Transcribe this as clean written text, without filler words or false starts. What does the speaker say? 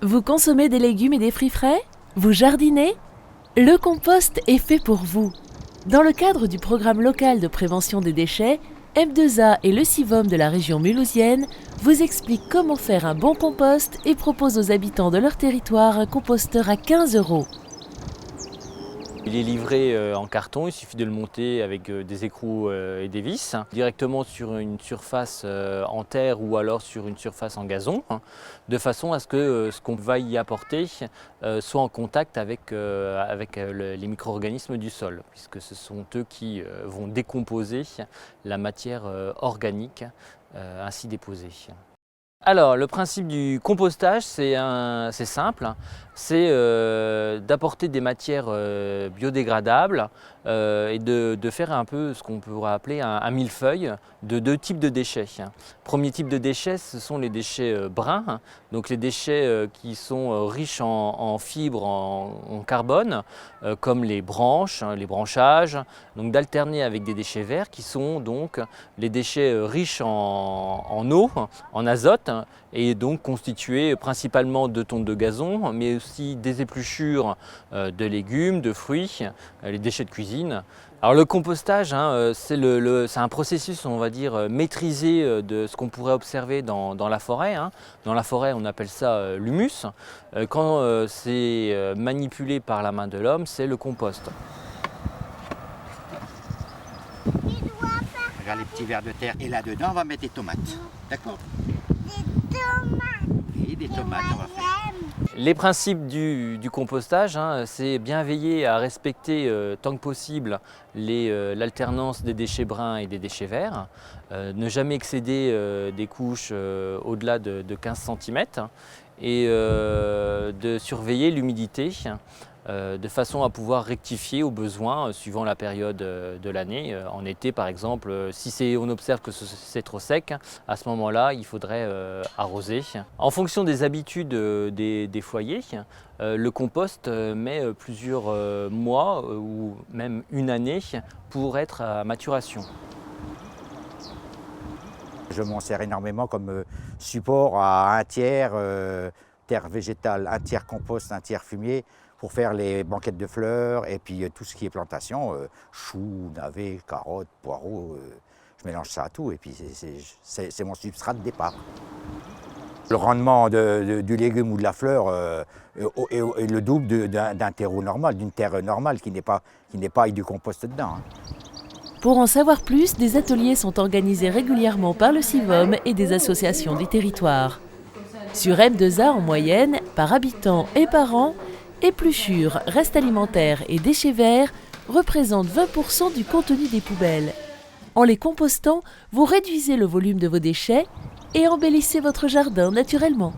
Vous consommez des légumes et des fruits frais? Vous jardinez? Le compost est fait pour vous. Dans le cadre du programme local de prévention des déchets, M2A et le CIVOM de la région mulhousienne vous expliquent comment faire un bon compost et proposent aux habitants de leur territoire un composteur à 15 €. Il est livré en carton, il suffit de le monter avec des écrous et des vis, directement sur une surface en terre ou alors sur une surface en gazon, de façon à ce que ce qu'on va y apporter soit en contact avec les micro-organismes du sol, puisque ce sont eux qui vont décomposer la matière organique ainsi déposée. Alors, le principe du compostage, c'est simple, c'est d'apporter des matières biodégradables et de faire un peu ce qu'on pourrait appeler un millefeuille de deux types de déchets. Premier type de déchets, ce sont les déchets bruns, donc les déchets qui sont riches en fibres, en carbone, comme les branches, les branchages, donc d'alterner avec des déchets verts qui sont donc les déchets riches en eau, en azote, et donc constitués principalement de tontes de gazon, mais aussi des épluchures de légumes, de fruits, les déchets de cuisine. Alors le compostage, c'est un processus, on va dire, maîtrisé de ce qu'on pourrait observer dans la forêt. Dans la forêt, on appelle ça l'humus. Quand c'est manipulé par la main de l'homme, c'est le compost. Regarde les petits vers de terre. Et là-dedans, on va mettre des tomates. D'accord? Et des tomates, on va faire. Les principes du compostage, c'est bien veiller à respecter tant que possible l'alternance des déchets bruns et des déchets verts, ne jamais excéder des couches au-delà de 15 cm et de surveiller l'humidité de façon à pouvoir rectifier au besoin suivant la période de l'année. En été par exemple, si on observe que c'est trop sec, à ce moment-là il faudrait arroser. En fonction des habitudes des foyers, le compost met plusieurs mois ou même une année pour être à maturation. Je m'en sers énormément comme support à un tiers terre végétale, un tiers compost, un tiers fumier, pour faire les banquettes de fleurs et puis tout ce qui est plantation, choux, navets, carottes, poireaux, je mélange ça à tout et puis c'est mon substrat de départ. Le rendement du légume ou de la fleur est le double d'un terreau normal, d'une terre normale qui n'est pas avec du compost dedans. Pour en savoir plus, des ateliers sont organisés régulièrement par le CIVOM et des associations du territoire. Sur M2A en moyenne, par habitant et par an, épluchures, restes alimentaires et déchets verts représentent 20% du contenu des poubelles. En les compostant, vous réduisez le volume de vos déchets et embellissez votre jardin naturellement.